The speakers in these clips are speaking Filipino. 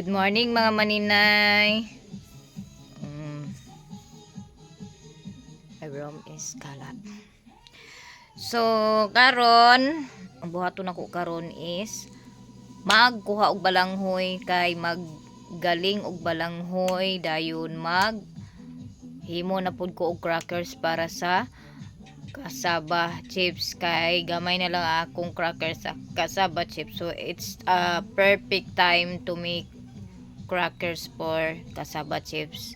Good morning mga maninay. My room is kalat. So karon, ang buhaton ako karon is magkuha og balanghoy kay maggaling og balanghoy dayon himo na pud ko og crackers para sa cassava chips kay gamay na lang akong crackers sa cassava chips, so it's a perfect time to make crackers for cassava chips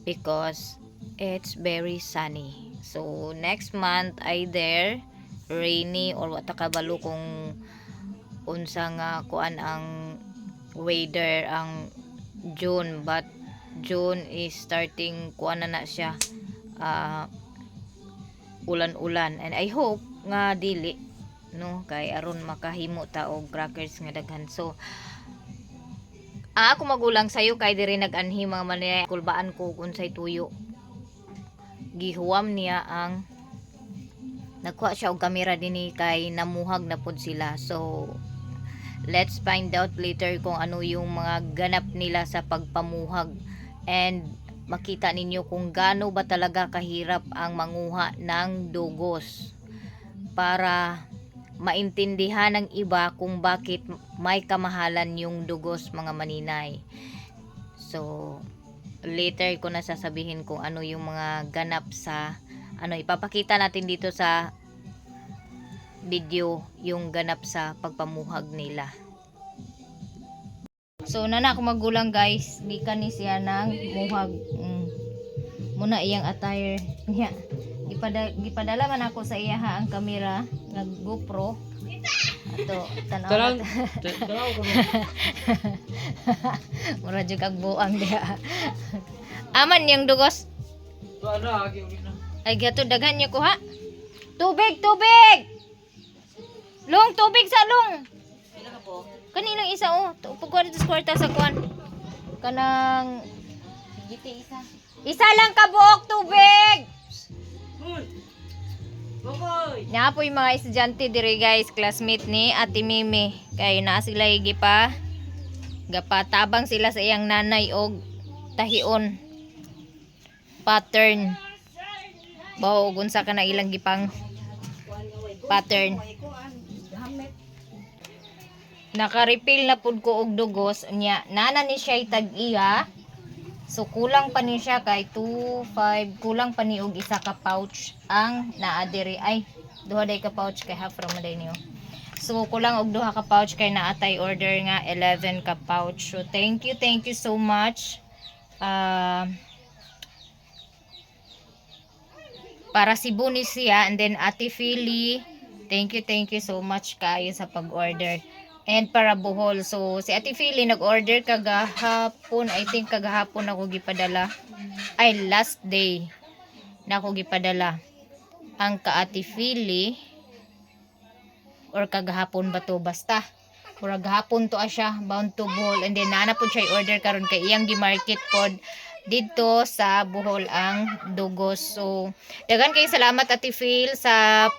because it's very sunny. So next month either rainy or wata kabalo kung unsa nga kuan ang weather ang June, but June is starting kuan na siya, ulan-ulan, and I hope nga dili no kay aron makahimo ta og crackers nga daghan. So ako magulang sayo kay diri nag-anhi mga manay kulbaan ko unsay tuyo. Gihuwam niya ang nagkuha siya og kamera dinhi kay namuhag na pud sila. So let's find out later kung ano yung mga ganap nila sa pagpamuhag, and makita ninyo kung gaano ba talaga kahirap ang manguha ng dugos para maintindihan ng iba kung bakit may kamahalan yung dugos mga maninay. So later ko na sasabihin kung ano yung mga ganap sa ipapakita natin dito sa video yung ganap sa pagpamuhag nila. So nana ako magulang guys, gikan ni siya nang muhag. Muna iyang attire niya. Gipadala man ako sa iya ang kamera ng GoPro. Ato tanaw. Mura jud kag buang diha. Aman yang dugos. Ay gato daghan niyo ko ha. Tubig. Long tubig sa long. Kaninang isa pagkuha dito sa kwarta sa kuan. Kanang giti isa. Isa lang ka buok tubig. Nya po yung mga estudyante diri guys, classmate ni Ate Mimi. Kay naa sila gapatabang sila sa iyang nanay og tahion pattern. Bao unsa ka na ilang gipang pattern. Naka-refill na pud ko og dugos nya nana ni siya tag-iya. So kulang pa ni siya kay 2.5, kulang pa ni og isa ka pouch ang naa diri. Ay duha day ka pouch kay half from day niyo. So kulang og duha ka pouch kay naatay order nga 11 ka pouch. So thank you so much. Para si Buni siya, and then Ate Philly, thank you so much kayo sa pag-order. And para Bohol, so si Ate Philly nag-order kagahapon, I think kagahapon ako gipadala. Ay last day na ako gipadala ang ka Ate Philly, or kagahapon ba to, basta murag gahapon to siya, bound to Bohol, and then naana po siya i-order karon kay iyang gi-market pod dito sa Bohol ang dugos. So daghan kay salamat Ate Phil sa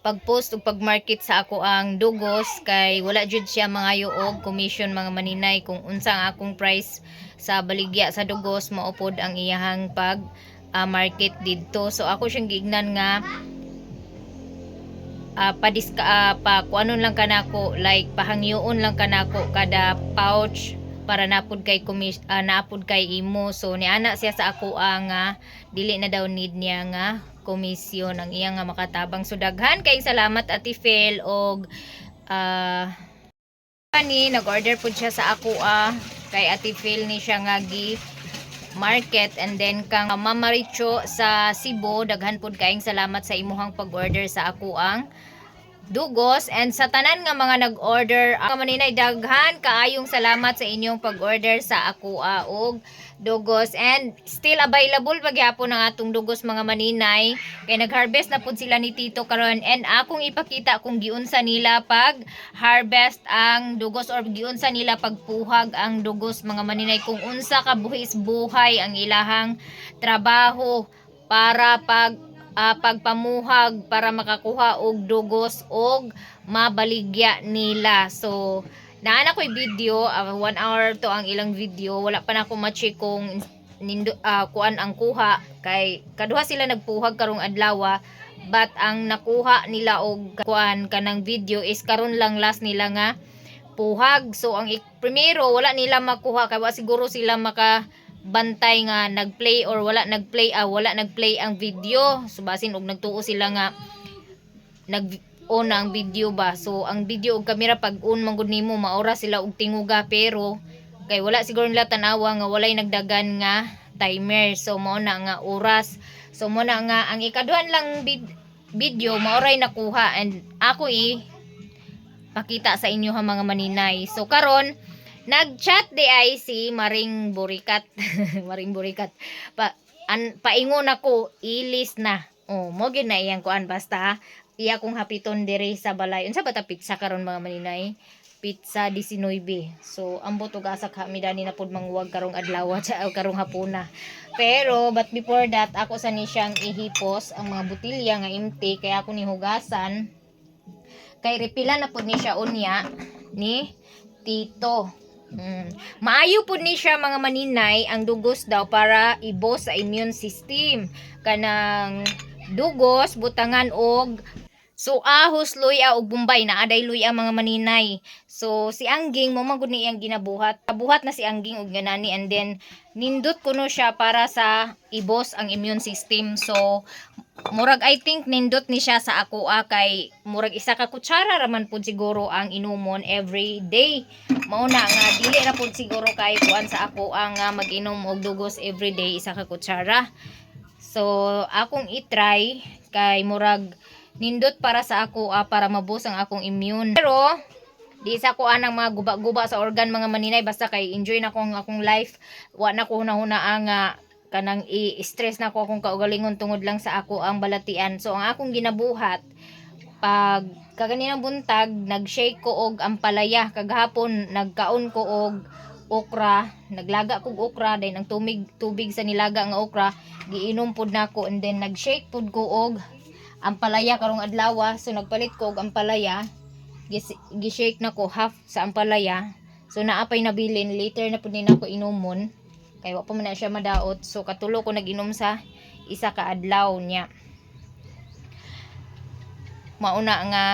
pag-post ug pag-market sa ako ang dugos, kay wala jud siya mga og commission mga maninay kung unsa ang akong price sa baligya sa dugos, maupod ang iyahang market didto. So ako siyang giignan nga kuanon lang kanako, like pahangyoon lang kanako kada pouch para napud kay napud kay imo. So niana siya sa ako ang dili na daw need niya nga komisyon ang iyang nga makatabang. So daghan kay salamat Ate Phil, og nag-order pud siya sa ako kay Ate Phil ni siya nga market, and then kang Mama Richo sa Cebu, daghan pud kaayong salamat sa imuhang pag-order sa ako ang dugos, and sa tanan nga mga nag-order ang maninay, daghan kaayong salamat sa inyong pag-order sa ako og dugos, and still available pagyapon ang atong dugos mga maninay, kay nag-harvest na pud sila ni Tito karon, and akong ipakita kung giunsa nila pag harvest ang dugos or giunsa nila pagpuhag ang dugos mga maninay, kung unsa ka buhis buhay ang ilahang trabaho para pagpamuhag para makakuha og dugos og mabaligya nila. So Naana ko'y video, 1 hour to ang ilang video. Wala pa na ako ma-check kung kuan ang kuha kay kaduha sila nagpuhag karong adlaw, but ang nakuha nila og kuan kanang video is karon lang last nila nga puhag. So ang primero wala nila makuha kay wa siguro sila makabantay nga nagplay or wala nagplay ang video. So basin og nagtuo sila nga nag-on ang video ba. So ang video og kamera pag on man gud nimo maura sila og tinguga, pero kay wala siguro nila tanawa nga walay nagdagan nga timer. So mao na nga oras. So mo na nga ang ikaduhan lang video maoray nakuha, and ako pakita sa inyo ha mga maninay. So karon nag-chat di ay si Maring Burikat. Maring Burikat. Paingon ako, ilis na. Oh, mo gyud na iyang kuan basta iya kong hapiton diri sa balay. Unsa ba ta pizza karon mga maninay? Pizza 19. So ambot og asa kami dani na pud manguwag karong adlaw sa karong hapuna. Pero but before that ako sa ni siyang ihipos ang mga botilya nga empty kay ako ni hugasan. Kay repila na pud ni siya unya ni Tito. Maayo pud ni siya mga maninay ang dugos daw para ibos sa immune system. Kanang dugos butangan og so ahos, luya ug bombay na aday luya mga maninay. So si Angging mo magud ni iyang ginabuhat. Kabuhat na si Angging og ganani, and then nindot kuno siya para sa ibos ang immune system. So murag I think nindot ni siya sa ako kay murag isa ka kutsara raman pud siguro ang inumon every day. Mao na nga dili na pud siguro kay kuan sa ako ang mag-inom og dugos every day isa ka kutsara. So akong i-try kay murag nindot para sa ako para mabus ang akong immune. Pero di sa ko anang mga guba-guba sa organ mga maninay, basta kay enjoy na ko ang akong life. Wa na ko hunahuna ang kanang i-stress na ko akong kaugalingon tungod lang sa ako ang balatian. So ang akong ginabuhat pag kaganinang buntag nag-shake ko og ampalaya, kagahapon nagkaon ko og okra, naglaga kog okra, then ang tubig sa nilaga nga okra giinom pud nako, and then nag-shake pud ko og ampalaya karong adlaw. So nagpalit ko og ampalaya, gi-shake na ko half sa ampalaya. So naapay nabilin, later na pud ni nako inumon kay wa pa man na siya madaot. So katulo ko nag-inom sa isa ka adlaw niya. Mauna nga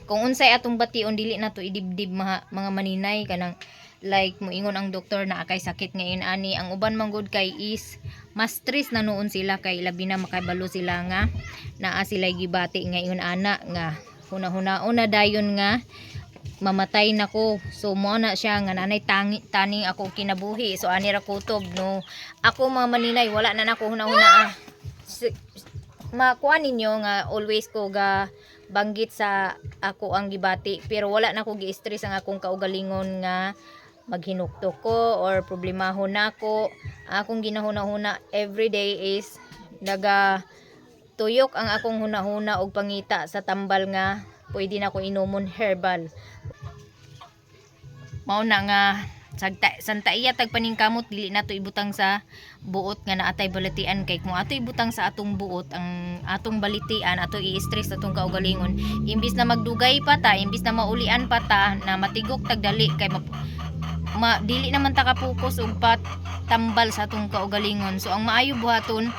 kung unsay atong bation dili na to idibdib mga maninay, kanang like moingon ang doktor na akay sakit ngayon ani. Ang uban man gud kay is mas stress na noon sila kay labi na makabalo sila nga naa sila gibati ngayon ana nga hunahuna dayon nga mamatay na ko. So mo na siya nga nanay taning ako kinabuhi. So ani ra kutob no ako mga maninay wala na nako hunahuna makuha ninyo nga always ko ga banggit sa ako ang gibati, pero wala na ko gi-stress ang akong kaugalingon nga maghinuktok ko or problemahon nako. Akong ginahuna-huna everyday is naga tuyok ang akong hunahuna og pangita sa tambal nga pwede na ko inumon herbal. Mao na nga santa iya tag paningkamot dili nato ibutang sa buot nga naatay balitian, kay kung ato ibutang sa atong buot ang atong balitian ato i-stress atong kaugalingon, imbis na magdugay pa ta, imbis na maulian pa ta na matigok tagdali kay dili naman ta ka-focus og tambal sa atong kaugalingon. So ang maayo buhaton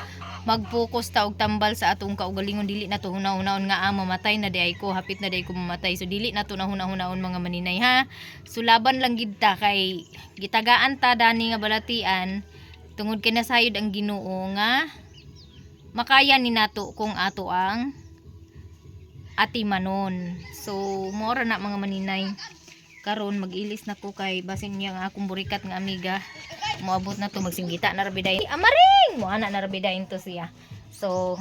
mag-focus ta og tambal sa atong kaugalingon, dili na to hunahunahon nga mamatay na di ay ko, hapit na di ay ko mamatay. So dili na to na hunahunahon mga maninay ha. So laban lang gid ta kay gitagaan ta dani nga balatian tungod kay nasayod ang Ginoo nga makaya ni nato kung ato ang atimanon. So mora na mga maninay karon mag-ilis na ko kay basin niya nga akong burikat nga amiga moabot na to, magsinggita na rabiday amaring mo ana na rabiday to siya. So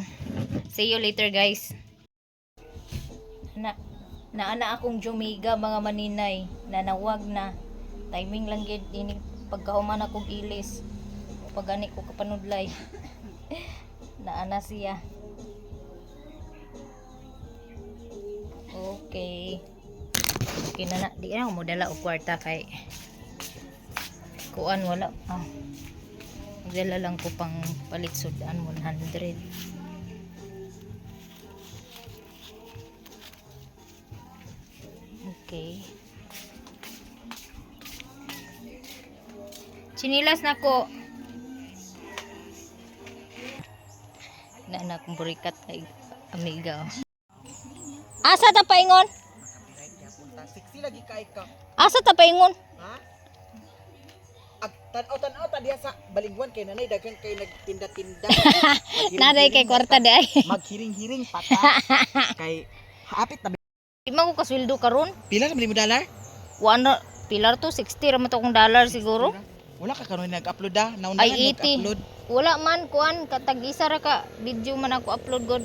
see you later guys. Naana akong jumiga mga maninay, nanawag na timing lang gid ini pagkahuman akong ilis pag ani ko kapanudlay. Naana siya. Okay na di na mo dala og kwarta kay kuan wala dala lang ko pang palit sudan 100. Okay Sinilas na ko. Na anak kong burikat kay amiga. Asa ta paingon? Siksi lagi kay ka. Asa ta paingon? Ha? Ag tan-aw ta diha sa balingwan kay nanay daghan kay nagtinda-tinda. Naday kay kwarta day. Maghiring-hiring pata. Kay hapit na Di man ko kasweldo karon. pila naman mo dollar? Wala pilar to 60 ra man to kong dollar siguro. Wala ka karon nag-upload da. Nauna Ay, 80. nag-upload. Wala man kuan katag isa ra ka video man ako upload god.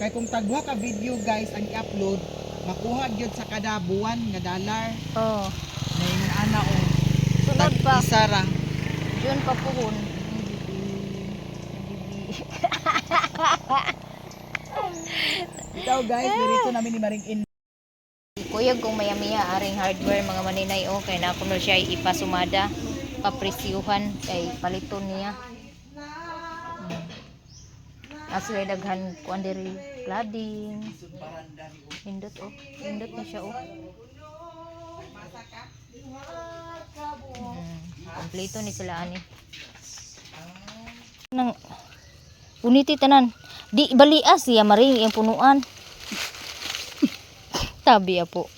Kay kung tagwa ka video guys ang i-upload, makuha gyud sa kada buwan nga dollar. Oh. Na yung ana o. Sunod pa. Isa ra. Yun pa puhon. Ikaw guys, dito namin ni Maring In. Kuyog kung maya-maya aring hardware mga maninay o kay na kuno siya ipasumada papresyuhan kay paliton niya. Aso ay daghan kuan diri cladding. Indot oh. Indot na siya oh. Kompleto ni sila ani. Nang uniti tanan. Di balias siya maring yung punuan. Tabi apo.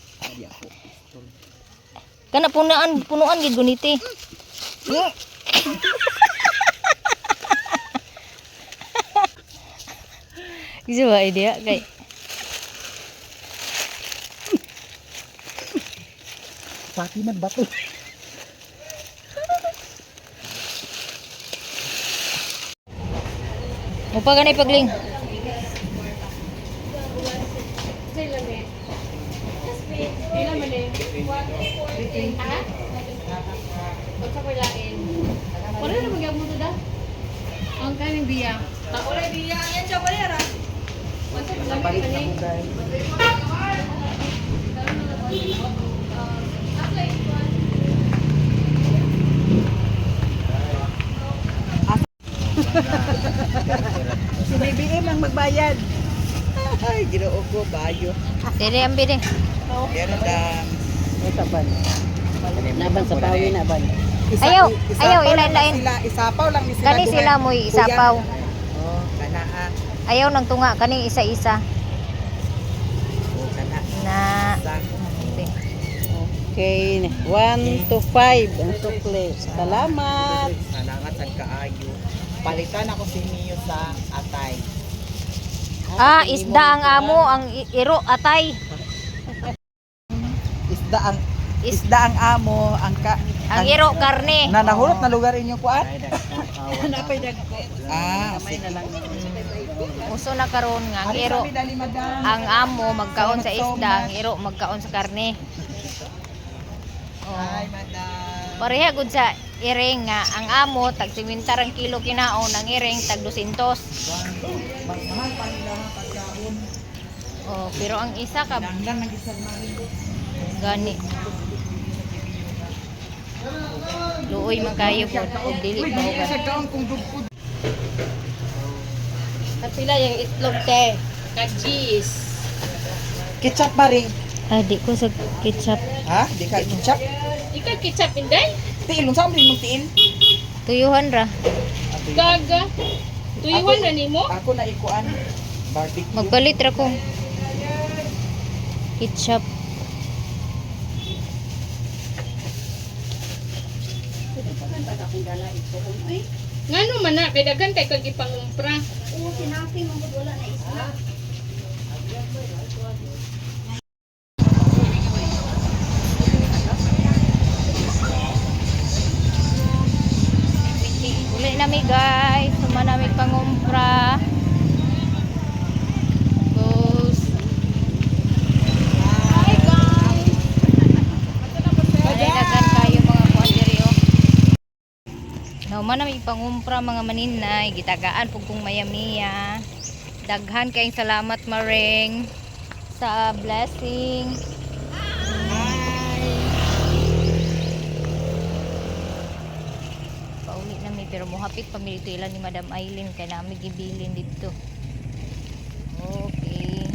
Kana punuan gid guniti. Bisa ba idea kay Pati man bato. mo pa ganay pagling. Wala na magyag mo to da? Ang kaming biya. Wala biya. Yan siya wala ra. Balik na mo guys. Si BBM ang magbayad. Ay, ginoo ko, bayo. Dere ambi de. Pero dang. Naban sa pawi na ban. Ayaw, ilain-lain. Isapaw lang ni sila. Kani sila mo isapaw. Oh, kanaa. Ayaw nang tunga kani isa-isa. Oh, kana. Na Okay, 1 to 5 ang sukli. Salamat. Salamat sa kaayo. Palitan ako si Mio sa atay. isda ang amo ang iro atay. Isda ang amo, Ang iro karne. na nahulot na lugar inyo kuan? Napay dagko. Sige. na lang. Uso na karon nga ang Ari iro kami dali madam. ang amo magkaon sa isda, ang iro magkaon sa karne. Oh. Hi madam. Pareha gud sa iring nga ang amo tag 70 ang kilo kinaon, ang iring tag 200. Mahal pa nila ang pagkaon. Oh, pero ang isa ka Dangdan ng isang marin. gani. Luoy man kayo po og dili Uy, ba dili ugan. sa kaon kung dugpod. Kapila yung itlog te. Kajis. Ketchup pa rin. Di ko sa ketchup. Ha? Di ka ketchup? Ikaw ketchup inday? Tiil, saan mo rin mong tiil? Tuyuhan ra. Gaga. Tuyuan na nimo? Ako na ikuan. Barbecue. Magpalit ra ko. Ketchup. Ngano man na kay daghan kay kag ipangumpra. Uli nami guys, suma nami pangumpra. Tapos hi guys. Daghan kayo mga kuan diri oh. Nauman nami pangumpra mga maninay, gitagaan pug kong mayamiya. Daghan kayong salamat Maring sa blessing. Pauli nami pero mohapit pamili to ilan ni Madam Aileen kay nami gibilin dito. Okay.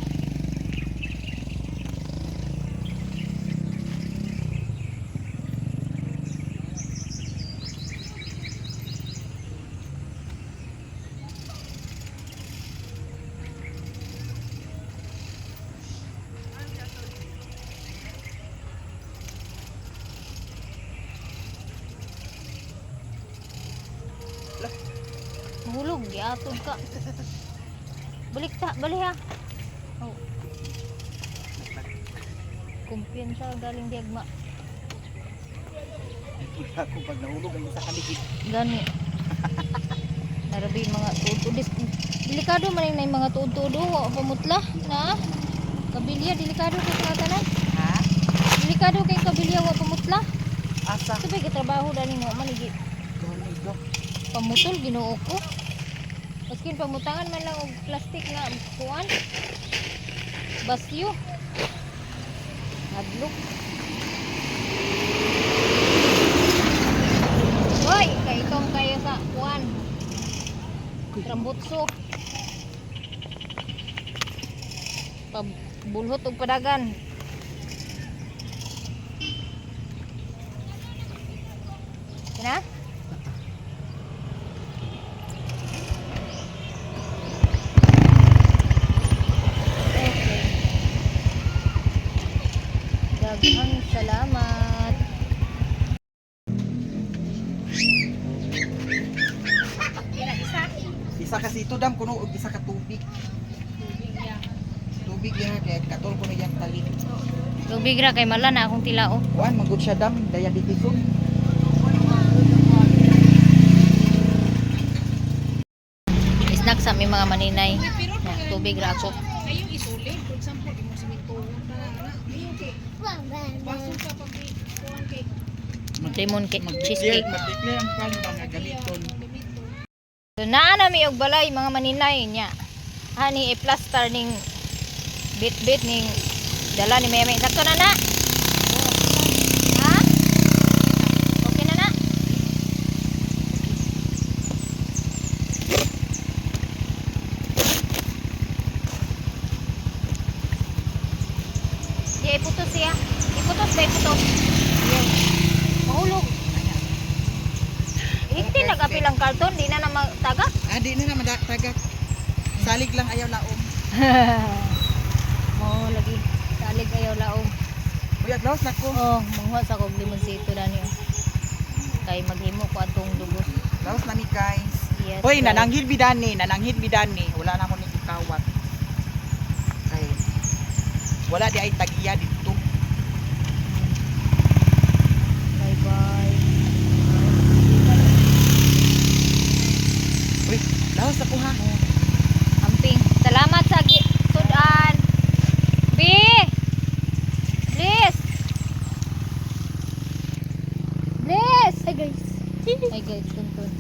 Giatod ka. Balik ta, bali ha. Oh. Kumpiyansa galing diagma. Ako pag nahulog ang isa kaligid. Gani. Narabi mga tuod. Delikado man yung mga tuod-tuod. Wa pamutla na. Kabilya delikado kay tanan. Ha? Delikado kay kabilya wa pamutla. Asa? Sabay trabaho dani mo manigi. Gani. Pamutol Ginoo ko. Maskin pamutangan man lang og plastic nga kuan. Basyo. Hadlok. Hoy, kaitong kayo sa kuan. Trambutso. Pabulhot og padagan. Kina? Okay. Daghang salamat. Isa kasi ito dam kuno og isa ka tubig. Tubig ya kay katol ko na yang tali. Tubig ra kay mala na akong tilao. Kuan magud siya dam diabeteson. Snack sa aming mga maninay. Na, tubig ra ako. Ayaw isuli. For example, di mo simento. Ayaw kay. Baso ka pag kuhan kay. Lemon cake, cheesecake. Mag-declare ang kan ba nga gamiton. So naa nami og balay mga maninay nya. Ani i-plaster ning bit-bit ning dala ni Meme. Sakto na na. Ha? Okay na na. Di iputos siya. Iputos ba iputos? Yes. Mahulog. Hindi nagapilang karton, di na na magtagak. Di na madagtagak. Salig lang ayaw laom. Oh, lagi. Salig ayaw laom. Uy, adlaw na ko. Oh, manghuwa sa kog limonsito dani. Kay maghimo ko atong dugos. Laos na ni guys. Yes. Hoy, guys. nananghid bidani. Wala na mo ni gikawat. Ay. Wala di ay tagiya dito. Bye-bye. Uy, laos na ko ha. Amping. Salamat sa sudan. B. Please. Please. Hi guys. Hi guys, tuntun.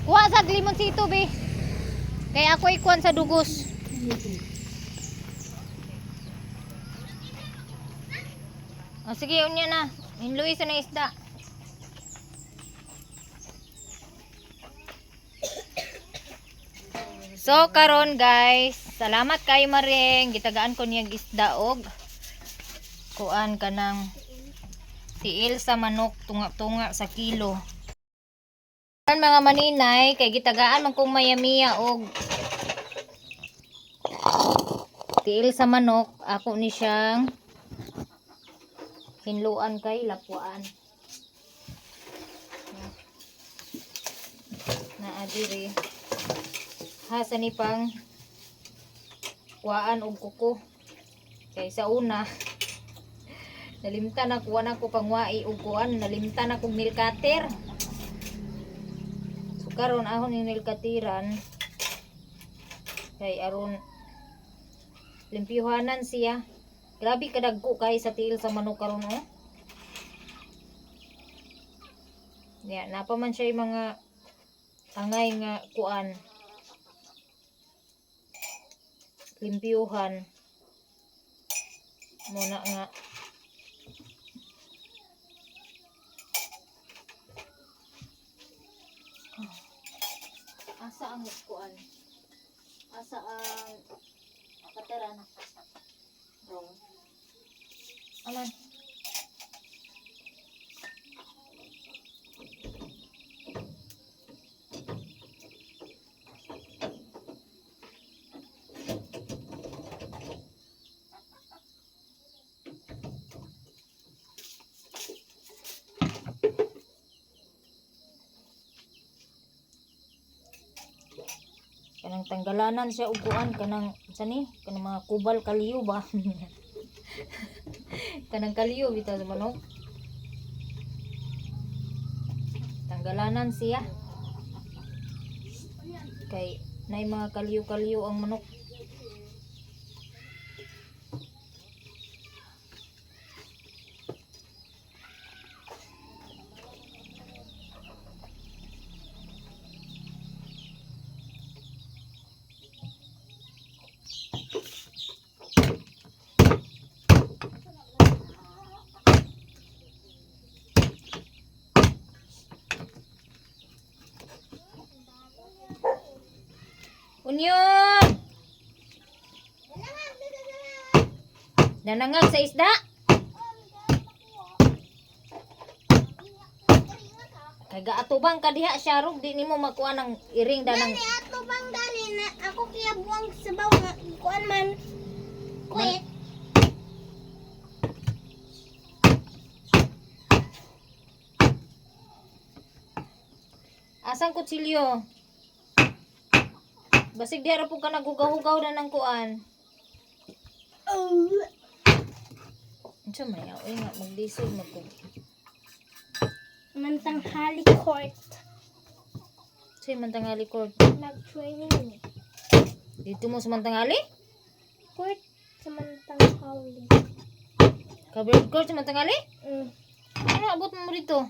Kuha sa limonsito, B. Kaya ako ikuan sa dugos. O sige, unya na. Hinluwi sa na isda. So karon guys, salamat kayo maring gitagaan ko niyang isda og kuan kanang tiil sa manok tunga-tunga sa kilo. Karon mga maninay kay gitagaan man kong mayamiya og tiil sa manok, ako ni siyang hinluan kay lapuan. Na adiri. Hasa ni pang kuhaan og kuko. Kay sa una nalimtan na kuha na ko pangwai og kuan, nalimtan na kog nail cutter. So karon ahon ni nail cutteran kay aron limpyuhanan siya. Grabe kadagko kay sa tiil sa manok karon oh. Ya, napa man siya yung mga angay nga kuan. Limpyuhan muna nga asa ang kuan, asa ang kateran wrong alan kanang tanggalanan siya upuan kanang sani kanang mga kubal kaliyo ba. Kanang kaliyo bitaw sa manok. Tanggalanan siya. Kay nay mga kaliyo-kaliyo ang manok. Unyon! Nanangag sa isda? Kay gaatubang ka diha siya rog di nimo makuha ng iring danang Ato bang dali na ako kaya buwang sa baw nga kuan man. Kwet. asang kutsilyo? Basig diha ra pud ka nagugaw-hugaw na ng kuan. Unsa may oy nga maglisod magkug. Mantang hali court. Say mantangali court. Nag-training. Dito mo sa mantangali? Court sa mantang hali. Covered court sa mantangali? Mm. Ano abot mo dito?